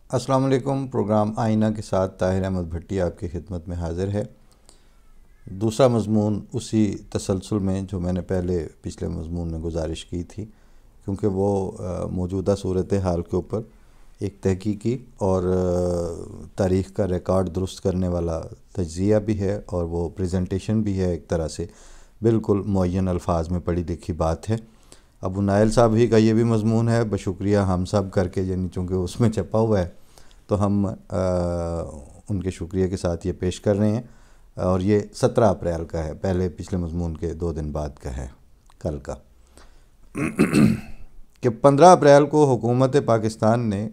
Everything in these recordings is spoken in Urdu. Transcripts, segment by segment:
السلام علیکم۔ پروگرام آئینہ کے ساتھ طاہر احمد بھٹی آپ کی خدمت میں حاضر ہے۔ دوسرا مضمون اسی تسلسل میں جو میں نے پچھلے مضمون میں گزارش کی تھی، کیونکہ وہ موجودہ صورتحال کے اوپر ایک تحقیقی اور تاریخ کا ریکارڈ درست کرنے والا تجزیہ بھی ہے، اور وہ پریزنٹیشن بھی ہے، ایک طرح سے بالکل معین الفاظ میں پڑھی لکھی بات ہے۔ ابو نائل صاحب ہی کا یہ بھی مضمون ہے، بشکریہ ہم سب کر کے، یعنی چونکہ اس میں چھپا ہوا ہے تو ہم ان کے شکریہ کے ساتھ یہ پیش کر رہے ہیں، اور یہ 17 اپریل کا ہے، پچھلے مضمون کے 2 دن بعد کا ہے، کل کا، کہ 15 اپریل کو حکومت پاکستان نے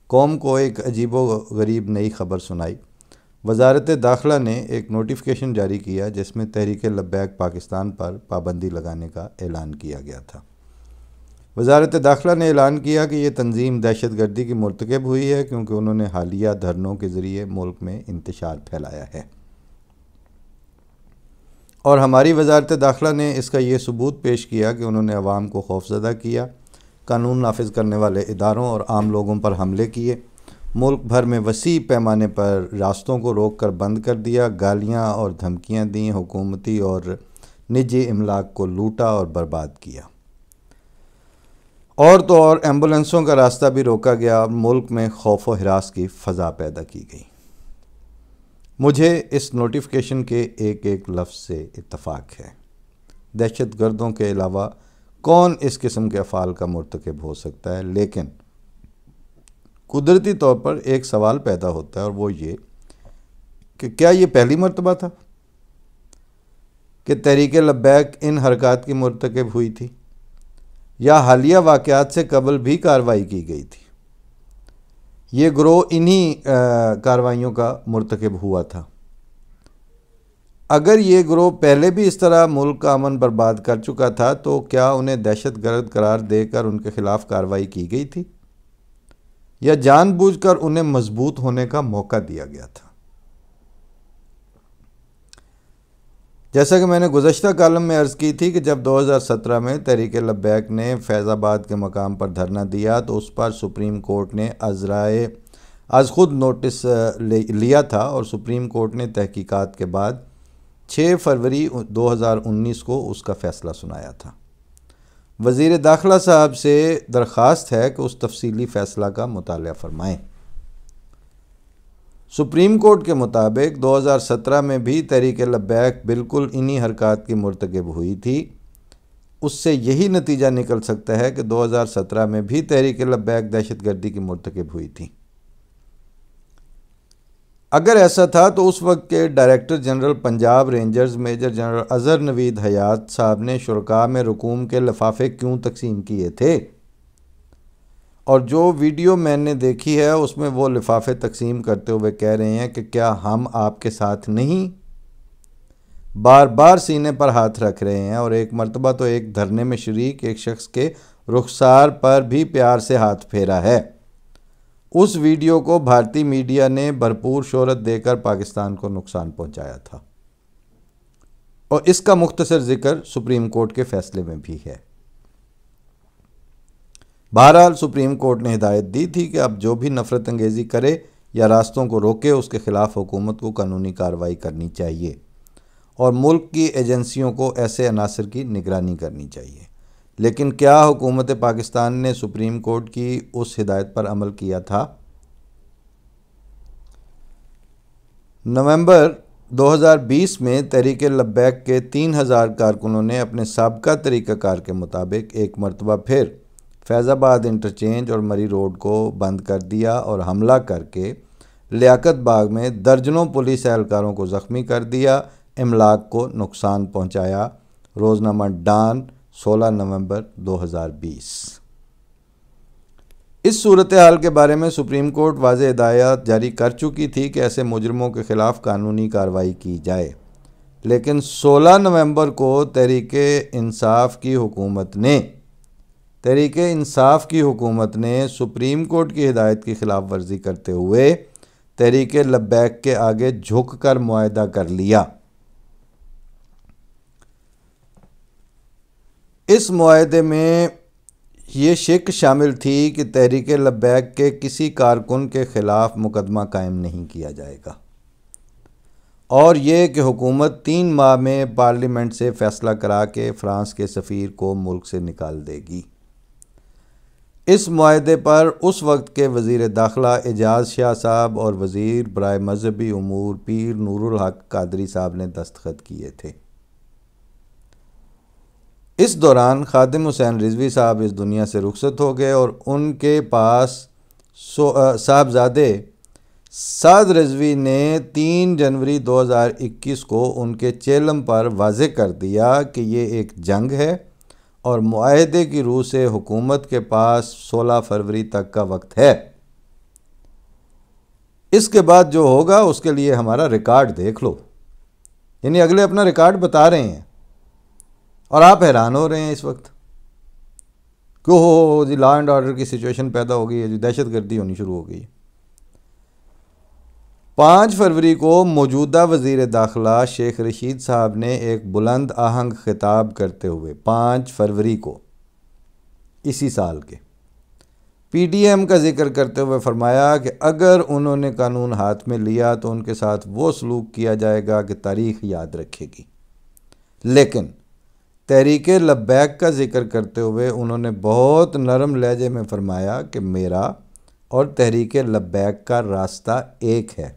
قوم کو ایک عجیب و غریب نئی خبر سنائی۔ وزارت داخلہ نے ایک نوٹیفیکیشن جاری کیا جس میں تحریک لبیک پاکستان پر پابندی لگانے کا اعلان کیا گیا تھا۔ وزارت داخلہ نے اعلان کیا کہ یہ تنظیم دہشت گردی کی مرتکب ہوئی ہے، کیونکہ انہوں نے حالیہ دھرنوں کے ذریعے ملک میں انتشار پھیلایا ہے، اور ہماری وزارت داخلہ نے اس کا یہ ثبوت پیش کیا کہ انہوں نے عوام کو خوفزدہ کیا، قانون نافذ کرنے والے اداروں اور عام لوگوں پر حملے کیے، ملک بھر میں وسیع پیمانے پر راستوں کو روک کر بند کر دیا، گالیاں اور دھمکیاں دیں، حکومتی اور نجی املاک کو لوٹا اور برباد کیا، اور تو اور ایمبولینسوں کا راستہ بھی روکا گیا، اور ملک میں خوف و ہراس کی فضا پیدا کی گئی۔ مجھے اس نوٹیفیکیشن کے ایک ایک لفظ سے اتفاق ہے۔ دہشت گردوں کے علاوہ کون اس قسم کے افعال کا مرتکب ہو سکتا ہے؟ لیکن قدرتی طور پر ایک سوال پیدا ہوتا ہے، اور وہ یہ کہ کیا یہ پہلی مرتبہ تھا کہ تحریک لبیک ان حرکات کی مرتکب ہوئی تھی، یا حالیہ واقعات سے قبل بھی کارروائی کی گئی تھی؟ یہ گروہ انہی کارروائیوں کا مرتکب ہوا تھا۔ اگر یہ گروہ پہلے بھی اس طرح ملک کا امن برباد کر چکا تھا تو کیا انہیں دہشت گرد قرار دے کر ان کے خلاف کارروائی کی گئی تھی، یا جان بوجھ کر انہیں مضبوط ہونے کا موقع دیا گیا تھا؟ جیسا کہ میں نے گزشتہ کالم میں عرض کی تھی کہ جب 2017 میں تحریک لبیک نے فیض آباد کے مقام پر دھرنا دیا تو اس پر سپریم کورٹ نے از خود نوٹس لیا تھا، اور سپریم کورٹ نے تحقیقات کے بعد 6 فروری 2019 کو اس کا فیصلہ سنایا تھا۔ وزیر داخلہ صاحب سے درخواست ہے کہ اس تفصیلی فیصلہ کا مطالعہ فرمائیں۔ سپریم کورٹ کے مطابق 2017 میں بھی تحریک لبیک بالکل انہی حرکات کی مرتکب ہوئی تھی۔ اس سے یہی نتیجہ نکل سکتا ہے کہ 2017 میں بھی تحریک لبیک دہشت گردی کی مرتکب ہوئی تھی۔ اگر ایسا تھا تو اس وقت کے director general Punjab Rangers major general Azhar Naveed Hayat صاحب نے شرکاء میں رقوم کے لفافے کیوں تقسیم کیے تھے؟ اور جو ویڈیو میں نے دیکھی ہے اس میں وہ لفافے تقسیم کرتے ہوئے کہہ رہے ہیں کہ کیا ہم آپ کے ساتھ نہیں؟ بار بار سینے پر ہاتھ رکھ رہے ہیں، اور ایک مرتبہ تو ایک دھرنے میں شریک ایک شخص کے رخسار پر بھی پیار سے ہاتھ پھیرا ہے۔ اس ویڈیو کو بھارتی میڈیا نے بھرپور شہرت دے کر پاکستان کو نقصان پہنچایا تھا، اور اس کا مختصر ذکر سپریم کورٹ کے فیصلے میں بھی ہے۔ بہرحال سپریم کورٹ نے ہدایت دی تھی کہ اب جو بھی نفرت انگیزی کرے یا راستوں کو روکے اس کے خلاف حکومت کو قانونی کارروائی کرنی چاہیے، اور ملک کی ایجنسیوں کو ایسے عناصر کی نگرانی کرنی چاہیے۔ لیکن کیا حکومت پاکستان نے سپریم کورٹ کی اس ہدایت پر عمل کیا تھا؟ نومبر 2020 میں تحریک لبیک کے 3000 کارکنوں نے اپنے سابقہ طریقہ کار کے مطابق ایک مرتبہ پھر فیض آباد انٹرچینج اور مری روڈ کو بند کر دیا، اور حملہ کر کے لیاقت باغ میں درجنوں پولیس اہلکاروں کو زخمی کر دیا، املاک کو نقصان پہنچایا۔ روزنامہ ڈان 16 نومبر 2020۔ اس صورتحال کے بارے میں سپریم کورٹ واضح ہدایات جاری کر چکی تھی کہ ایسے مجرموں کے خلاف قانونی کارروائی کی جائے، لیکن 16 نومبر کو تحریک انصاف کی حکومت نے سپریم کورٹ کی ہدایت کی خلاف ورزی کرتے ہوئے تحریک لبیک کے آگے جھک کر معاہدہ کر لیا۔ اس معاہدے میں یہ شک شامل تھی کہ تحریک لبیک کے کسی کارکن کے خلاف مقدمہ قائم نہیں کیا جائے گا، اور یہ کہ حکومت 3 ماہ میں پارلیمنٹ سے فیصلہ کرا کے فرانس کے سفیر کو ملک سے نکال دے گی۔ اس معاہدے پر اس وقت کے وزیر داخلہ اعجاز شاہ صاحب اور وزیر برائے مذہبی امور پیر نور الحق قادری صاحب نے دستخط کیے تھے۔ اس دوران خادم حسین رضوی صاحب اس دنیا سے رخصت ہو گئے، اور ان کے پاس صاحبزادے سعد رضوی نے 3 جنوری 2021 کو ان کے چیلم پر واضح کر دیا کہ یہ ایک جنگ ہے اور معاہدے کی روح سے حکومت کے پاس 16 فروری تک کا وقت ہے۔ اس کے بعد جو ہوگا اس کے لیے ہمارا ریکارڈ دیکھ لو۔ یعنی اگلے اپنا ریکارڈ بتا رہے ہیں اور آپ حیران ہو رہے ہیں اس وقت کہ ہو جی لا اینڈ آرڈر کی سچویشن پیدا ہو گئی ہے، جی دہشت گردی ہونی شروع ہو گئی۔ 5 فروری کو موجودہ وزیر داخلہ شیخ رشید صاحب نے ایک بلند آہنگ خطاب کرتے ہوئے 5 فروری کو اسی سال کے پی ڈی ایم کا ذکر کرتے ہوئے فرمایا کہ اگر انہوں نے قانون ہاتھ میں لیا تو ان کے ساتھ وہ سلوک کیا جائے گا کہ تاریخ یاد رکھے گی۔ لیکن تحریک لبیک کا ذکر کرتے ہوئے انہوں نے بہت نرم لہجے میں فرمایا کہ میرا اور تحریک لبیک کا راستہ ایک ہے۔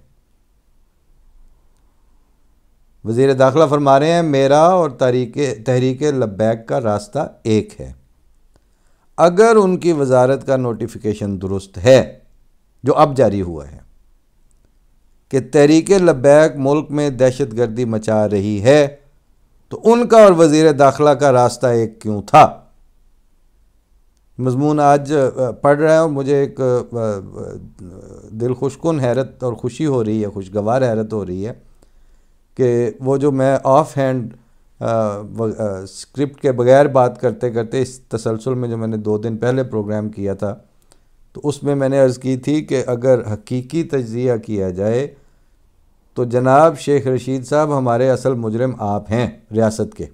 وزیر داخلہ فرما رہے ہیں میرا اور تحریک لبیک کا راستہ ایک ہے۔ اگر ان کی وزارت کا نوٹیفیکیشن درست ہے جو اب جاری ہوا ہے کہ تحریک لبیک ملک میں دہشت گردی مچا رہی ہے، تو ان کا اور وزیر داخلہ کا راستہ ایک کیوں تھا؟ مضمون آج پڑھ رہا ہے اور مجھے ایک دل خوشکن حیرت اور خوشی ہو رہی ہے، خوشگوار حیرت ہو رہی ہے کہ وہ جو میں آف ہینڈ اسکرپٹ کے بغیر بات کرتے کرتے اس تسلسل میں جو میں نے 2 دن پہلے پروگرام کیا تھا، تو اس میں میں نے عرض کی تھی کہ اگر حقیقی تجزیہ کیا جائے تو جناب شیخ رشید صاحب ہمارے اصل مجرم آپ ہیں، ریاست کے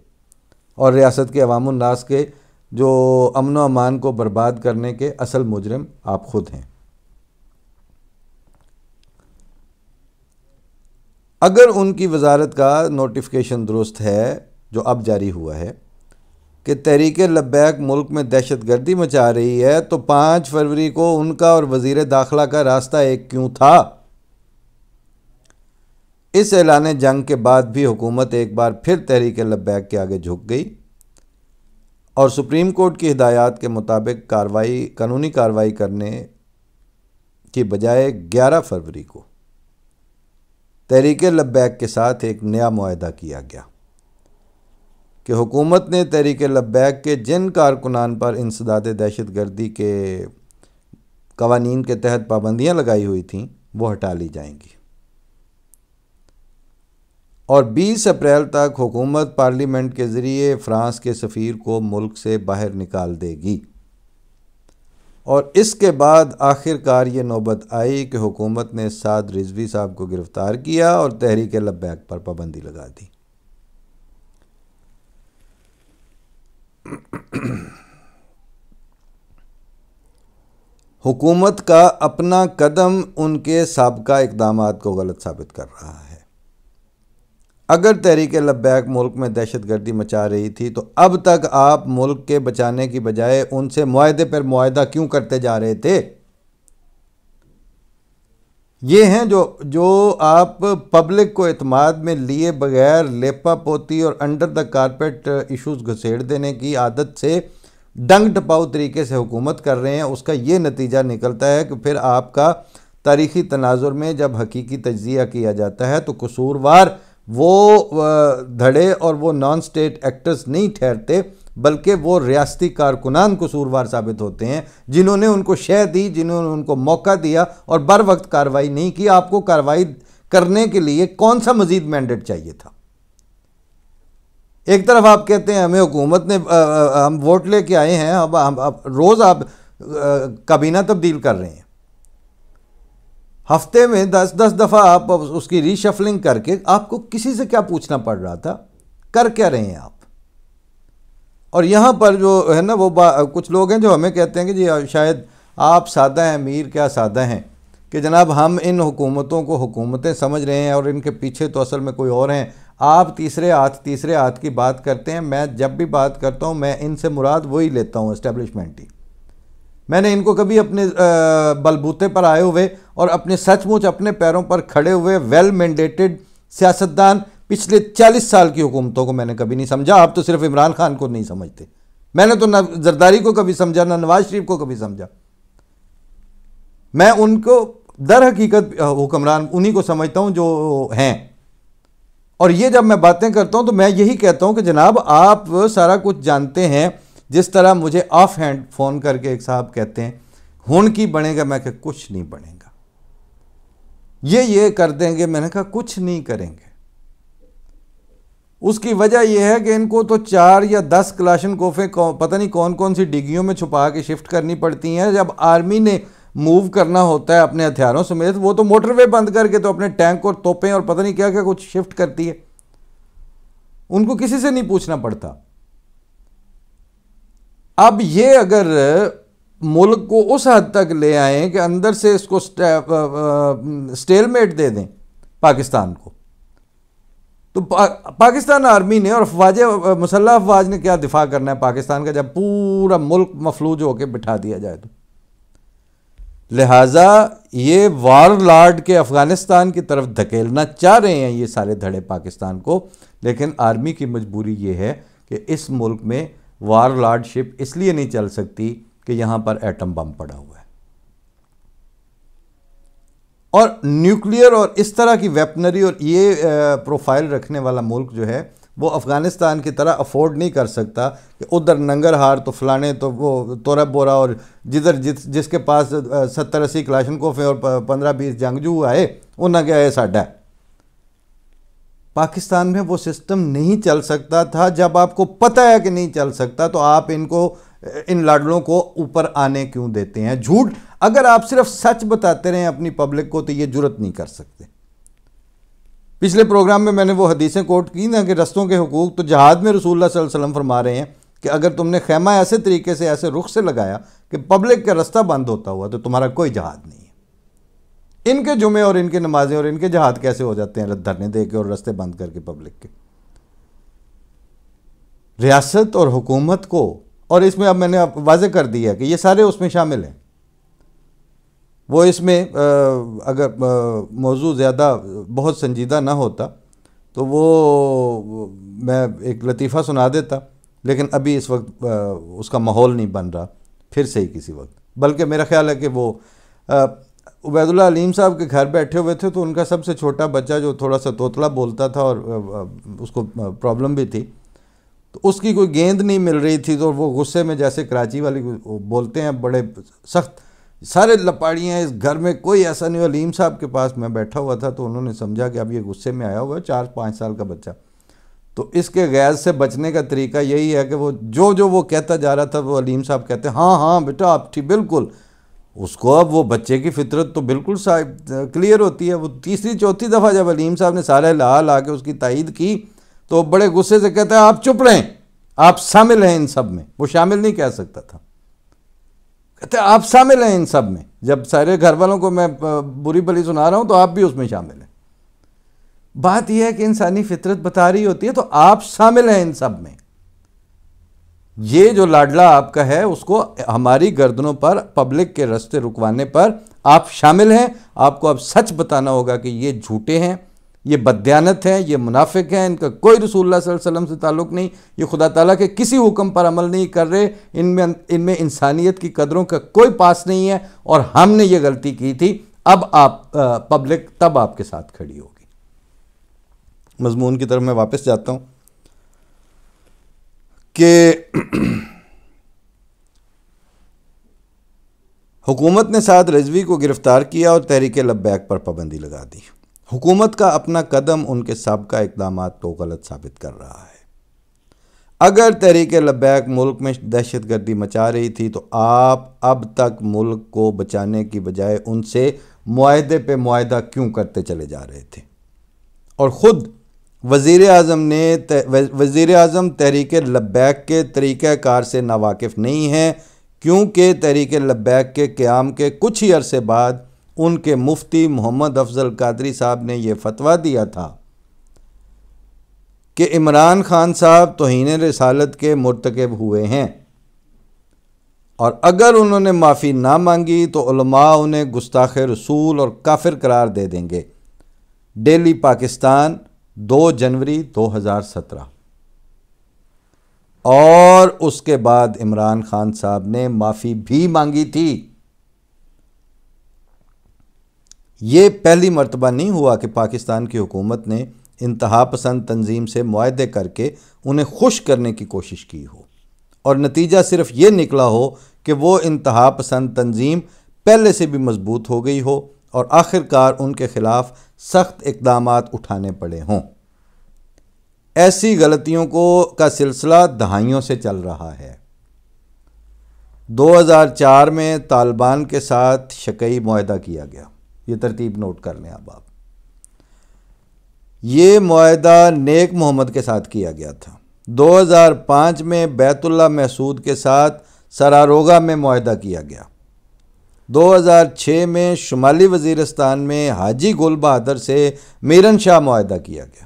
اور ریاست کے عوام الناس کے جو امن و امان کو برباد کرنے کے اصل مجرم آپ خود ہیں۔ اگر ان کی وزارت کا نوٹیفیکیشن درست ہے جو اب جاری ہوا ہے کہ تحریک لبیک ملک میں دہشت گردی مچا رہی ہے، تو 5 فروری کو ان کا اور وزیر داخلہ کا راستہ ایک کیوں تھا؟ اس اعلان جنگ کے بعد بھی حکومت ایک بار پھر تحریک لبیک کے آگے جھک گئی اور سپریم کورٹ کی ہدایات کے مطابق قانونی کارروائی کرنے کی بجائے 11 فروری کو تحریک لبیک کے ساتھ ایک نیا معاہدہ کیا گیا کہ حکومت نے تحریک لبیک کے جن کارکنان پر انسداد دہشت گردی کے قوانین کے تحت پابندیاں لگائی ہوئی تھیں وہ ہٹا لی جائیں گی، اور 20 اپریل تک حکومت پارلیمنٹ کے ذریعے فرانس کے سفیر کو ملک سے باہر نکال دے گی۔ اور اس کے بعد آخر کار یہ نوبت آئی کہ حکومت نے سعد رضوی صاحب کو گرفتار کیا اور تحریک لبیک پر پابندی لگا دی۔ حکومت کا اپنا قدم ان کے سابقہ اقدامات کو غلط ثابت کر رہا ہے۔ اگر تحریک لبیک ملک میں دہشت گردی مچا رہی تھی تو اب تک آپ ملک کے بچانے کی بجائے ان سے معاہدے پر معاہدہ کیوں کرتے جا رہے تھے؟ یہ ہیں جو آپ پبلک کو اعتماد میں لیے بغیر لیپا پوتی اور انڈر دا کارپیٹ ایشوز گھسیڑ دینے کی عادت سے ڈنگ ٹپاؤ طریقے سے حکومت کر رہے ہیں، اس کا یہ نتیجہ نکلتا ہے کہ پھر آپ کا تاریخی تناظر میں جب حقیقی تجزیہ کیا جاتا ہے تو قصوروار وہ دھڑے اور وہ نان سٹیٹ ایکٹرز نہیں ٹھہرتے، بلکہ وہ ریاستی کارکنان قصوروار ثابت ہوتے ہیں جنہوں نے ان کو شے دی، جنہوں نے ان کو موقع دیا اور بر وقت کارروائی نہیں کی۔ آپ کو کارروائی کرنے کے لیے کون سا مزید مینڈیٹ چاہیے تھا؟ ایک طرف آپ کہتے ہیں ہمیں حکومت نے ہم ووٹ لے کے آئے ہیں، اب روز آپ کابینہ تبدیل کر رہے ہیں، ہفتے میں 10 دفعہ آپ اس کی ری شفلنگ کر کے آپ کو کسی سے کیا پوچھنا پڑ رہا تھا؟ کر کیا رہے ہیں آپ؟ اور یہاں پر جو ہے نا وہ کچھ لوگ ہیں جو ہمیں کہتے ہیں کہ جی شاید آپ سادہ ہیں، امیر کیا سادہ ہیں، کہ جناب ہم ان حکومتوں کو حکومتیں سمجھ رہے ہیں اور ان کے پیچھے تو اصل میں کوئی اور ہیں، آپ تیسرے ہاتھ کی بات کرتے ہیں۔ میں جب بھی بات کرتا ہوں میں ان سے مراد وہی لیتا ہوں، اسٹیبلشمنٹ ہی۔ میں نے ان کو کبھی اپنے بلبوتے پر آئے ہوئے اور اپنے سچ مچ اپنے پیروں پر کھڑے ہوئے ویل مینڈیٹڈ سیاستدان پچھلے 40 سال کی حکومتوں کو میں نے کبھی نہیں سمجھا۔ آپ تو صرف عمران خان کو نہیں سمجھتے، میں نے تو نہ زرداری کو کبھی سمجھا، نہ نواز شریف کو کبھی سمجھا۔ میں ان کو در حقیقت حکمران انہی کو سمجھتا ہوں جو ہیں۔ اور یہ جب میں باتیں کرتا ہوں تو میں یہی کہتا ہوں کہ جناب آپ سارا کچھ جانتے ہیں، جس طرح مجھے آف ہینڈ فون کر کے ایک صاحب کہتے ہیں ہون کی بنے گا، میں کہ کچھ نہیں بنے گا، یہ کر دیں گے، میں نے کہا کچھ نہیں کریں گے۔ اس کی وجہ یہ ہے کہ ان کو تو 4 یا 10 کلاشن کوفیں پتہ نہیں کون کون سی ڈگیوں میں چھپا کے شفٹ کرنی پڑتی ہیں۔ جب آرمی نے موو کرنا ہوتا ہے اپنے ہتھیاروں سمیت، وہ تو موٹر وے بند کر کے تو اپنے ٹینک اور توپیں اور پتہ نہیں کیا کیا کچھ شفٹ کرتی ہے، ان کو کسی سے نہیں پوچھنا پڑتا۔ اب یہ اگر ملک کو اس حد تک لے آئیں کہ اندر سے اس کو سٹیل میٹ دے دیں پاکستان کو، تو پاکستان آرمی نے اور مسلح افواج نے کیا دفاع کرنا ہے پاکستان کا، جب پورا ملک مفلوج ہو کے بٹھا دیا جائے تو؟ لہٰذا یہ وار لارڈ کے افغانستان کی طرف دھکیلنا چاہ رہے ہیں یہ سارے دھڑے پاکستان کو، لیکن آرمی کی مجبوری یہ ہے کہ اس ملک میں وار لارڈ شپ اس لیے نہیں چل سکتی کہ یہاں پر ایٹم بم پڑا ہوا ہے، اور نیوکلیئر اور اس طرح کی ویپنری اور یہ پروفائل رکھنے والا ملک جو ہے وہ افغانستان کی طرح افورڈ نہیں کر سکتا کہ ادھر ننگرہار تو فلانے تو وہ تورا بورا، اور جس کے پاس 70-80 کلاشن کوفیں اور 15-20 جنگجو آئے انہوں نے کہا یہ ساڈا ہے۔ پاکستان میں وہ سسٹم نہیں چل سکتا تھا۔ جب آپ کو پتہ ہے کہ نہیں چل سکتا تو آپ ان لاڈلوں کو اوپر آنے کیوں دیتے ہیں؟ جھوٹ اگر آپ صرف سچ بتاتے رہیں اپنی پبلک کو تو یہ جرت نہیں کر سکتے۔ پچھلے پروگرام میں نے وہ حدیثیں کوٹ کی نا کہ رستوں کے حقوق، تو جہاد میں رسول اللہ صلی اللہ علیہ وسلم فرما رہے ہیں کہ اگر تم نے خیمہ ایسے طریقے سے ایسے رخ سے لگایا کہ پبلک کا رستہ بند ہوتا ہوا تو تمہارا کوئی جہاد نہیں ہے۔ ان کے جمعے اور ان کے نمازیں اور ان کے جہاد کیسے ہو جاتے ہیں دھرنے دے کے اور رستے بند کر کے پبلک کے؟ ریاست اور حکومت کو، اور اس میں اب میں نے واضح کر دیا کہ یہ سارے اس میں شامل ہیں۔ وہ اس میں اگر موضوع زیادہ بہت سنجیدہ نہ ہوتا تو وہ میں ایک لطیفہ سنا دیتا، لیکن ابھی اس وقت اس کا ماحول نہیں بن رہا، پھر سے ہی کسی وقت۔ بلکہ میرا خیال ہے کہ وہ عبید اللہ علیم صاحب کے گھر بیٹھے ہوئے تھے تو ان کا سب سے چھوٹا بچہ جو تھوڑا سا توتلا بولتا تھا اور اس کو پرابلم بھی تھی، تو اس کی کوئی گیند نہیں مل رہی تھی، تو وہ غصے میں جیسے کراچی والی بولتے ہیں بڑے سخت، سارے لپاڑیاں اس گھر میں کوئی ایسا نہیں۔ علیم صاحب کے پاس میں بیٹھا ہوا تھا تو انہوں نے سمجھا کہ اب یہ غصے میں آیا ہوا ہے 4-5 سال کا بچہ، تو اس کے غیظ سے بچنے کا طریقہ یہی ہے کہ وہ جو وہ کہتا جا رہا تھا وہ علیم صاحب کہتے ہیں ہاں بیٹا آپ ٹھیک بالکل۔ اس کو اب وہ بچے کی فطرت تو بالکل کلیئر ہوتی ہے۔ وہ تیسری چوتھی دفعہ جب علیم صاحب نے سارے لا کے اس کی تائید کی تو بڑے غصے سے کہتا ہے آپ چپ رہیں، آپ شامل ہیں ان سب میں۔ وہ شامل نہیں کہہ سکتا تھا، کہتے ہیں آپ شامل ہیں ان سب میں۔ جب سارے گھر والوں کو میں بری بلی سنا رہا ہوں تو آپ بھی اس میں شامل ہیں۔ بات یہ ہے کہ انسانی فطرت بتا رہی ہوتی ہے تو آپ شامل ہیں ان سب میں۔ یہ جو لاڈلا آپ کا ہے اس کو ہماری گردنوں پر پبلک کے رستے رکوانے پر آپ شامل ہیں۔ آپ کو اب سچ بتانا ہوگا کہ یہ جھوٹے ہیں، یہ بددیانت ہیں، یہ منافق ہیں، ان کا کوئی رسول اللہ صلی اللہ علیہ وسلم سے تعلق نہیں، یہ خدا تعالیٰ کے کسی حکم پر عمل نہیں کر رہے، ان میں انسانیت کی قدروں کا کوئی پاس نہیں ہے، اور ہم نے یہ غلطی کی تھی۔ اب آپ پبلک تب آپ کے ساتھ کھڑی ہوگی۔ مضمون کی طرف میں واپس جاتا ہوں کہ حکومت نے سعد رضوی کو گرفتار کیا اور تحریک لبیک پر پابندی لگا دی۔ حکومت کا اپنا قدم ان کے سابقہ اقدامات کو غلط ثابت کر رہا ہے۔ اگر تحریک لبیک ملک میں دہشت گردی مچا رہی تھی تو آپ اب تک ملک کو بچانے کی بجائے ان سے معاہدے پہ معاہدہ کیوں کرتے چلے جا رہے تھے، اور خود وزیر اعظم تحریک لبیک کے طریقہ کار سے ناواقف نہیں ہیں، کیونکہ تحریک لبیک کے قیام کے کچھ ہی عرصے بعد ان کے مفتی محمد افضل قادری صاحب نے یہ فتویٰ دیا تھا کہ عمران خان صاحب توہین رسالت کے مرتکب ہوئے ہیں، اور اگر انہوں نے معافی نہ مانگی تو علماء انہیں گستاخ رسول اور کافر قرار دے دیں گے۔ ڈیلی پاکستان 2 جنوری 2017۔ اور اس کے بعد عمران خان صاحب نے معافی بھی مانگی تھی۔ یہ پہلی مرتبہ نہیں ہوا کہ پاکستان کی حکومت نے انتہا پسند تنظیم سے معاہدے کر کے انہیں خوش کرنے کی کوشش کی ہو، اور نتیجہ صرف یہ نکلا ہو کہ وہ انتہا پسند تنظیم پہلے سے بھی مضبوط ہو گئی ہو اور آخرکار ان کے خلاف سخت اقدامات اٹھانے پڑے ہوں۔ ایسی غلطیوں کا سلسلہ دہائیوں سے چل رہا ہے۔ 2004 میں طالبان کے ساتھ شکئی معاہدہ کیا گیا، یہ ترتیب نوٹ کر لیں اب آپ۔ یہ معاہدہ نیک محمد کے ساتھ کیا گیا تھا۔ 2005 میں بیت اللہ محسود کے ساتھ سراروغہ میں معاہدہ کیا گیا۔ 2006 میں شمالی وزیرستان میں حاجی گل بہادر سے میرن شاہ معاہدہ کیا گیا۔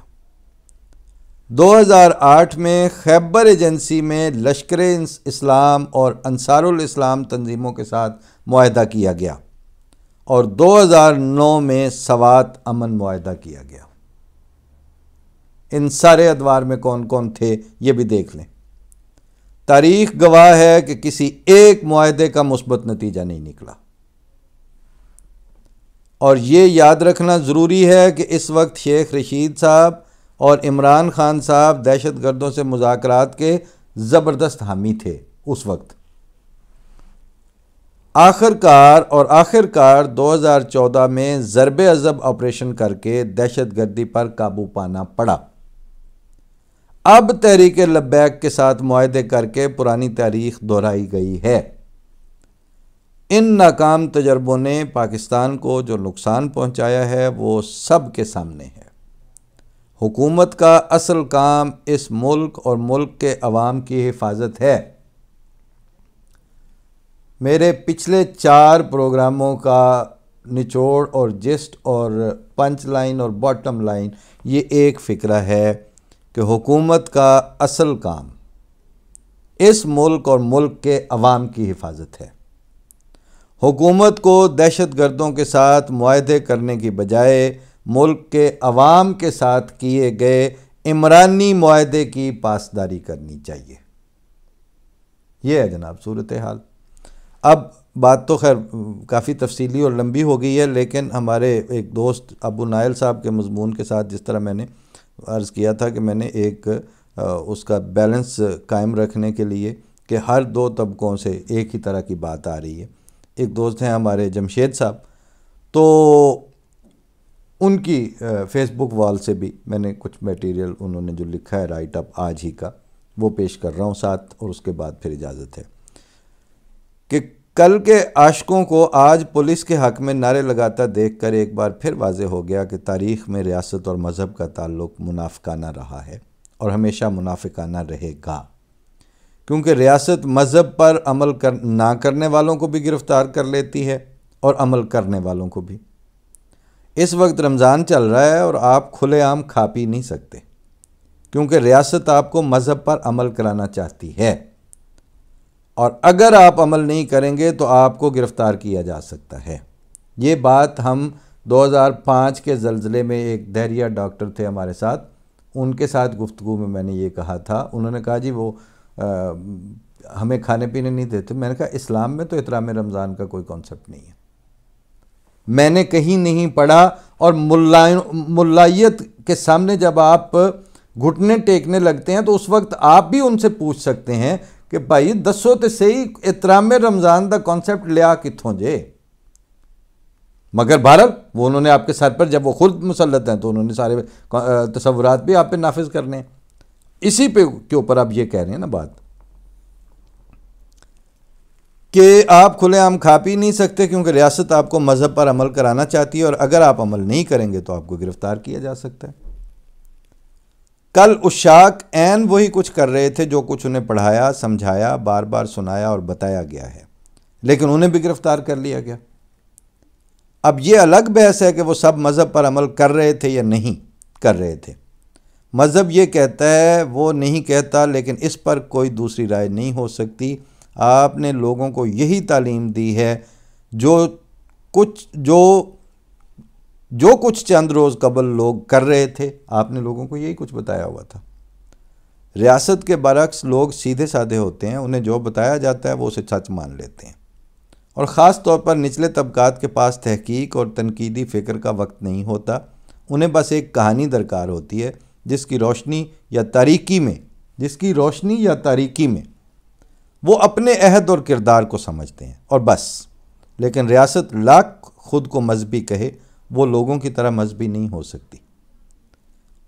2008 میں خیبر ایجنسی میں لشکر اسلام اور انصار الاسلام تنظیموں کے ساتھ معاہدہ کیا گیا، اور 2009 میں سوات امن معاہدہ کیا گیا۔ ان سارے ادوار میں کون کون تھے یہ بھی دیکھ لیں۔ تاریخ گواہ ہے کہ کسی ایک معاہدے کا مثبت نتیجہ نہیں نکلا، اور یہ یاد رکھنا ضروری ہے کہ اس وقت شیخ رشید صاحب اور عمران خان صاحب دہشت گردوں سے مذاکرات کے زبردست حامی تھے اس وقت۔ آخرکار 2014 میں ضرب عضب آپریشن کر کے دہشت گردی پر قابو پانا پڑا۔ اب تحریک لبیک کے ساتھ معاہدے کر کے پرانی تاریخ دہرائی گئی ہے۔ ان ناکام تجربوں نے پاکستان کو جو نقصان پہنچایا ہے وہ سب کے سامنے ہے۔ حکومت کا اصل کام اس ملک اور ملک کے عوام کی حفاظت ہے۔ میرے پچھلے 4 پروگراموں کا نچوڑ اور جسٹ اور پنچ لائن اور باٹم لائن یہ ایک فکرہ ہے کہ حکومت کا اصل کام اس ملک اور ملک کے عوام کی حفاظت ہے۔ حکومت کو دہشت گردوں کے ساتھ معاہدے کرنے کی بجائے ملک کے عوام کے ساتھ کیے گئے عمرانی معاہدے کی پاسداری کرنی چاہیے۔ یہ ہے جناب صورتحال۔ اب بات تو خیر کافی تفصیلی اور لمبی ہو گئی ہے، لیکن ہمارے ایک دوست ابو نائل صاحب کے مضمون کے ساتھ جس طرح میں نے عرض کیا تھا کہ میں نے ایک اس کا بیلنس قائم رکھنے کے لیے کہ ہر 2 طبقوں سے ایک ہی طرح کی بات آ رہی ہے۔ ایک دوست ہیں ہمارے جمشید صاحب، تو ان کی فیس بک وال سے بھی میں نے کچھ میٹیریل انہوں نے جو لکھا ہے رائٹ اپ آج ہی کا وہ پیش کر رہا ہوں ساتھ، اور اس کے بعد پھر اجازت ہے کہ کل کے عاشقوں کو آج پولیس کے حق میں نعرے لگاتا دیکھ کر ایک بار پھر واضح ہو گیا کہ تاریخ میں ریاست اور مذہب کا تعلق منافقانہ رہا ہے اور ہمیشہ منافقانہ رہے گا، کیونکہ ریاست مذہب پر عمل نہ کرنے والوں کو بھی گرفتار کر لیتی ہے اور عمل کرنے والوں کو بھی۔ اس وقت رمضان چل رہا ہے اور آپ کھلے عام کھا پی نہیں سکتے، کیونکہ ریاست آپ کو مذہب پر عمل کرانا چاہتی ہے، اور اگر آپ عمل نہیں کریں گے تو آپ کو گرفتار کیا جا سکتا ہے۔ یہ بات ہم 2005 کے زلزلے میں ایک دہریہ ڈاکٹر تھے ہمارے ساتھ، ان کے ساتھ گفتگو میں نے یہ کہا تھا۔ انہوں نے کہا جی وہ ہمیں کھانے پینے نہیں دیتے۔ میں نے کہا اسلام میں تو احترام رمضان کا کوئی کانسیپٹ نہیں ہے، میں نے کہیں نہیں پڑھا، اور ملائیت کے سامنے جب آپ گھٹنے ٹیکنے لگتے ہیں تو اس وقت آپ بھی ان سے پوچھ سکتے ہیں کہ بھائی دسو تے صحیح احترام رمضان دا کانسیپٹ لیا کتھوں جے؟ مگر بہرحال وہ انہوں نے آپ کے سر پر، جب وہ خود مسلط ہیں تو انہوں نے سارے تصورات بھی آپ پہ نافذ کرنے ہیں۔ اسی پہ کے اوپر آپ یہ کہہ رہے ہیں نا بات کہ آپ کھلے عام کھا پی نہیں سکتے کیونکہ ریاست آپ کو مذہب پر عمل کرانا چاہتی ہے، اور اگر آپ عمل نہیں کریں گے تو آپ کو گرفتار کیا جا سکتا ہے۔ کل عشاق عین وہی کچھ کر رہے تھے جو کچھ انہیں پڑھایا، سمجھایا، بار بار سنایا اور بتایا گیا ہے، لیکن انہیں بھی گرفتار کر لیا گیا۔ اب یہ الگ بحث ہے کہ وہ سب مذہب پر عمل کر رہے تھے یا نہیں کر رہے تھے۔ مذہب یہ کہتا ہے، وہ نہیں کہتا، لیکن اس پر کوئی دوسری رائے نہیں ہو سکتی۔ آپ نے لوگوں کو یہی تعلیم دی ہے جو کچھ چند روز قبل لوگ کر رہے تھے، آپ نے لوگوں کو یہی کچھ بتایا ہوا تھا۔ ریاست کے برعکس لوگ سیدھے سادھے ہوتے ہیں، انہیں جو بتایا جاتا ہے وہ اسے سچ مان لیتے ہیں، اور خاص طور پر نچلے طبقات کے پاس تحقیق اور تنقیدی فکر کا وقت نہیں ہوتا۔ انہیں بس ایک کہانی درکار ہوتی ہے جس کی روشنی یا تاریکی میں وہ اپنے عہد اور کردار کو سمجھتے ہیں، اور بس۔ لیکن ریاست لاکھ خود کو مذہبی کہے، وہ لوگوں کی طرح مذہبی نہیں ہو سکتی۔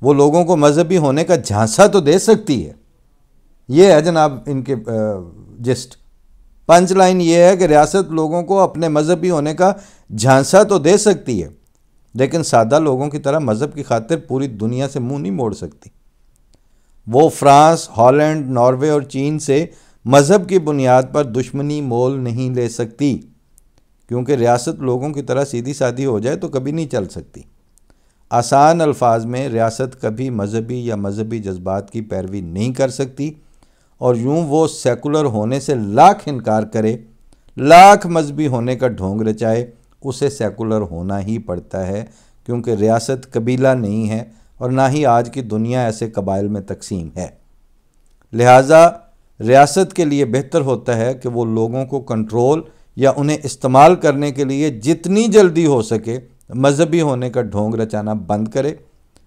وہ لوگوں کو مذہبی ہونے کا جھانسا تو دے سکتی ہے۔ یہ ہے جناب ان کے جسٹ پنچ لائن یہ ہے کہ ریاست لوگوں کو اپنے مذہبی ہونے کا جھانسا تو دے سکتی ہے، لیکن سادہ لوگوں کی طرح مذہب کی خاطر پوری دنیا سے منہ نہیں موڑ سکتی۔ وہ فرانس، ہالینڈ، ناروے اور چین سے مذہب کی بنیاد پر دشمنی مول نہیں لے سکتی، کیونکہ ریاست لوگوں کی طرح سیدھی سادھی ہو جائے تو کبھی نہیں چل سکتی۔ آسان الفاظ میں، ریاست کبھی مذہبی یا مذہبی جذبات کی پیروی نہیں کر سکتی، اور یوں وہ سیکولر ہونے سے لاکھ انکار کرے، لاکھ مذہبی ہونے کا ڈھونگ رچائے، اسے سیکولر ہونا ہی پڑتا ہے، کیونکہ ریاست قبیلہ نہیں ہے، اور نہ ہی آج کی دنیا ایسے قبائل میں تقسیم ہے۔ لہٰذا ریاست کے لیے بہتر ہوتا ہے کہ وہ لوگوں کو کنٹرول یا انہیں استعمال کرنے کے لیے جتنی جلدی ہو سکے مذہبی ہونے کا ڈھونگ رچانا بند کرے،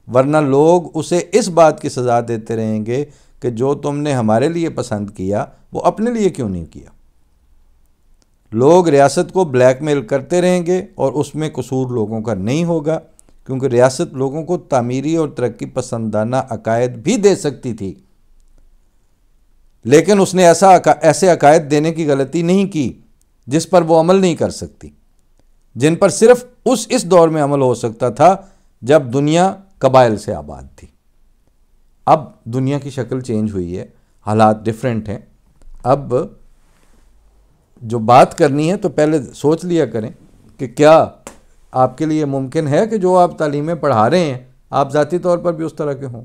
ورنہ لوگ اسے اس بات کی سزا دیتے رہیں گے کہ جو تم نے ہمارے لیے پسند کیا وہ اپنے لیے کیوں نہیں کیا۔ لوگ ریاست کو بلیک میل کرتے رہیں گے، اور اس میں قصور لوگوں کا نہیں ہوگا، کیونکہ ریاست لوگوں کو تعمیری اور ترقی پسندانہ عقائد بھی دے سکتی تھی، لیکن اس نے ایسے عقائد دینے کی غلطی نہیں کی جس پر وہ عمل نہیں کر سکتی، جن پر صرف اس دور میں عمل ہو سکتا تھا جب دنیا قبائل سے آباد تھی۔ اب دنیا کی شکل چینج ہوئی ہے، حالات ڈیفرنٹ ہیں۔ اب جو بات کرنی ہے تو پہلے سوچ لیا کریں کہ کیا آپ کے لیے ممکن ہے کہ جو آپ تعلیمیں پڑھا رہے ہیں آپ ذاتی طور پر بھی اس طرح کے ہوں۔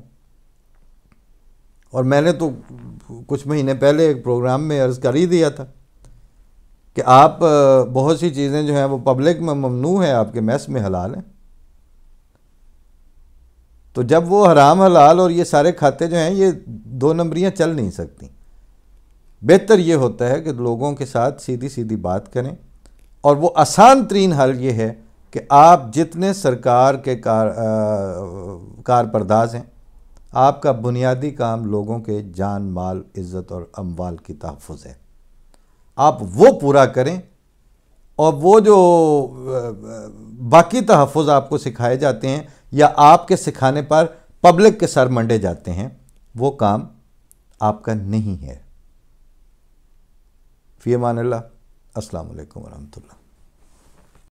اور میں نے تو کچھ مہینے پہلے ایک پروگرام میں عرض کر ہی دیا تھا کہ آپ بہت سی چیزیں جو ہیں وہ پبلک میں ممنوع ہیں، آپ کے میس میں حلال ہیں۔ تو جب وہ حرام حلال اور یہ سارے کھاتے جو ہیں یہ دو نمبریاں چل نہیں سکتی۔ بہتر یہ ہوتا ہے کہ لوگوں کے ساتھ سیدھی سیدھی بات کریں، اور وہ آسان ترین حل یہ ہے کہ آپ جتنے سرکار کے کارپرداز ہیں، آپ کا بنیادی کام لوگوں کے جان، مال، عزت اور اموال کی تحفظ ہے۔ آپ وہ پورا کریں، اور وہ جو باقی تحفظ آپ کو سکھائے جاتے ہیں یا آپ کے سکھانے پر پبلک کے سر منڈے جاتے ہیں، وہ کام آپ کا نہیں ہے۔ فی امان اللہ۔ السلام علیکم ورحمۃ اللہ۔